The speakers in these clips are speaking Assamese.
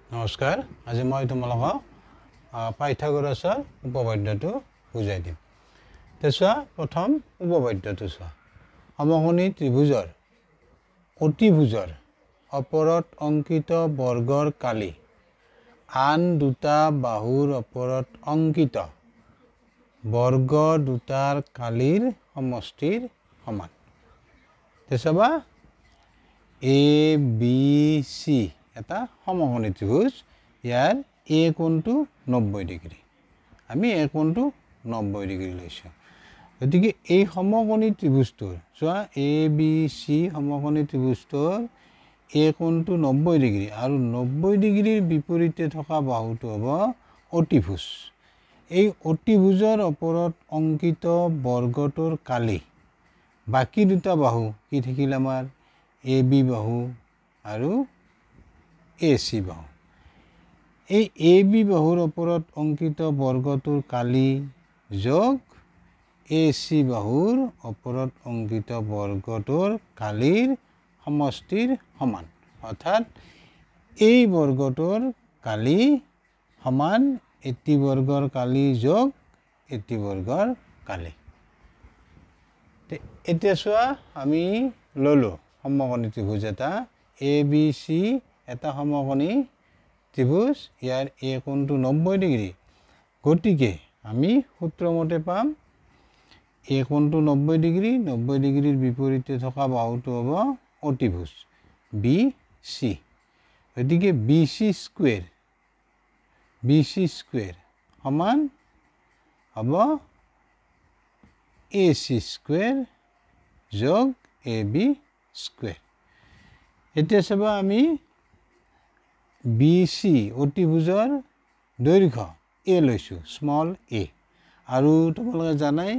নমস্কাৰ আজি মই তোমালোকক পাইথাগোৰাছৰ উপপাদ্যটো বুজাই দিম। তেছোৱা প্ৰথম উপপাদ্যটো চোৱা। সমকোণী ত্ৰিভুজৰ অতিভুজৰ ওপৰত অঙ্কিত বৰ্গৰ কালি আন দুটা বাহুৰ ওপৰত অঙ্কিত বৰ্গ দুটাৰ কালিৰ সমষ্টিৰ সমান। তেছোৱা এ বি সি এটা সমকোণী ত্ৰিভুজ, ইয়াৰ এ কোণটো 90 ডিগ্ৰী, আমি এ কোণটো 90 ডিগ্ৰী লৈছোঁ। গতিকে এই সমকোণী ত্ৰিভুজটোৰ চোৱা এ বি সি সমকোণী ত্ৰিভুজটোৰ এ কোণটো 90 ডিগ্ৰী আৰু 90 ডিগ্ৰীৰ বিপৰীতে থকা বাহুটো হ'ব অতিভুজ। এই অতিভুজৰ ওপৰত অঙ্কিত বৰ্গটোৰ কালি বাকী দুটা বাহু কি থাকিল আমাৰ এ বি বাহু আৰু এ সি বাহু। এই এ বি বাহুৰ ওপৰত অঙ্কিত বৰ্গটোৰ কালি যোগ এ সি বাহুৰ ওপৰত অঙ্কিত বৰ্গটোৰ কালিৰ সমষ্টিৰ সমান, অৰ্থাৎ এই বৰ্গটোৰ কালি সমান এটি বৰ্গৰ কালি যোগ এটি বৰ্গৰ কালি। এতিয়া চোৱা আমি ললো সমকোণী ত্ৰিভুজ এটা এ বি সি এটা সমকোণী ত্ৰিভুজ, ইয়াৰ এ কোণটো 90 ডিগ্ৰী। গতিকে আমি সূত্ৰমতে পাম এ কোণটো 90 ডিগ্ৰী, 90 ডিগ্ৰীৰ বিপৰীতে থকা বাহুটো হ'ব অতিভুজ বি সি। গতিকে বি সি স্কুৱেৰ সমান হ'ব এ সি স্কুৱেৰ যোগ এ বি স্কুৱেৰ। এতিয়া চাবা আমি বি সি অতিভুজৰ দৈৰ্ঘ্য এ লৈছোঁ, স্মল এ, আৰু তোমালোকে জানাই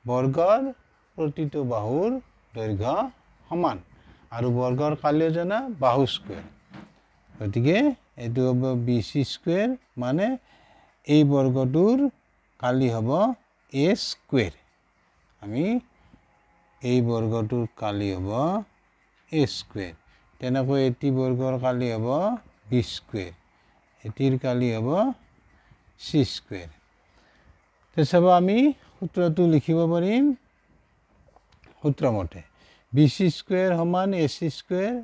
বৰ্গৰ প্ৰতিটো বাহুৰ দৈৰ্ঘ্য সমান আৰু বৰ্গৰ কালিও জানা বাহু স্কুৱেৰ। গতিকে এইটো হ'ব বি সি স্কুৱেৰ, মানে এই বৰ্গটোৰ কালি হ'ব এ স্কুৱেৰ। আমি এই বৰ্গটোৰ কালি হ'ব এ স্কুৱেৰ। তেনেকৈ এটি বৰ্গৰ কালি হ'ব বি স্কুৱেৰ, এটিৰ কালি হ'ব চি স্কুৱেৰ। চাব আমি সূত্ৰটো লিখিব পাৰিম সূত্ৰমতে বি চি স্কুৱেৰ সমান এ চি স্কুৱেৰ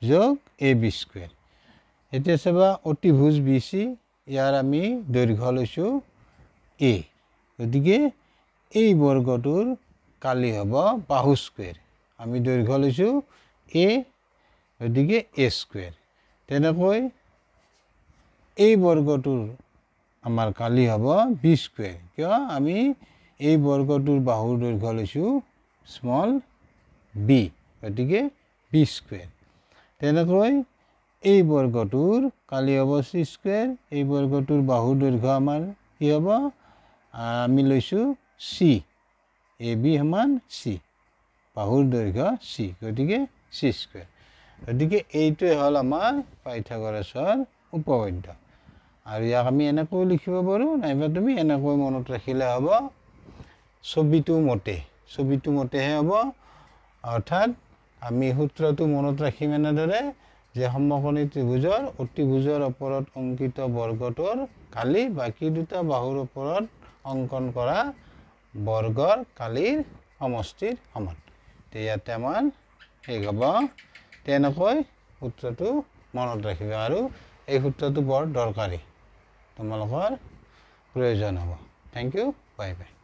যোগ এ বি স্কুৱেৰ। এতিয়া চাবা অতিভুজ বি চি, ইয়াৰ আমি দৈৰ্ঘ্য লৈছোঁ এ, গতিকে এই বৰ্গটোৰ কালি হ'ব বাহু স্কুৱেৰ, আমি দৈৰ্ঘ্য লৈছোঁ এ, গতিকে এ স্কুৱেৰ। তেনেকৈ এই বৰ্গটোৰ আমাৰ কালি হ'ব বি স্কুৱেৰ, কিয় আমি এই বৰ্গটোৰ বাহুৰ দৈৰ্ঘ্য লৈছোঁ স্মল বি, গতিকে বি স্কুৱেৰ। তেনেকৈ এই বৰ্গটোৰ কালি হ'ব চি স্কুৱেৰ, এই বৰ্গটোৰ বাহুৰ দৈৰ্ঘ্য আমাৰ কি হ'ব আমি লৈছোঁ চি, এ বি সমান চি, বাহুৰ দৈৰ্ঘ্য চি, গতিকে চি স্কুৱেৰ। গতিকে এইটোৱে হ'ল আমাৰ পাইথাগোৰাছৰ উপপাদ্য। আৰু ইয়াক আমি এনেকৈ লিখিব পাৰোঁ, নাইবা তুমি এনেকৈ মনত ৰাখিলে হ'ব ছবিটো মতেহে হ'ব। অৰ্থাৎ আমি সূত্ৰটো মনত ৰাখিম এনেদৰে যে সমকোণী ত্ৰিভুজৰ অতিভুজৰ ওপৰত অঙ্কিত বৰ্গটোৰ কালি বাকী দুটা বাহুৰ ওপৰত অঙ্কন কৰা বৰ্গৰ কালিৰ সমষ্টিৰ সমান। ইয়াতে আমাৰ শেষ হ'ব। তেনেকৈ সূত্ৰটো মনত ৰাখিবা, আৰু এই সূত্ৰটো বৰ দৰকাৰী, তোমালোকৰ প্ৰয়োজন হ'ব। Thank you, bye by.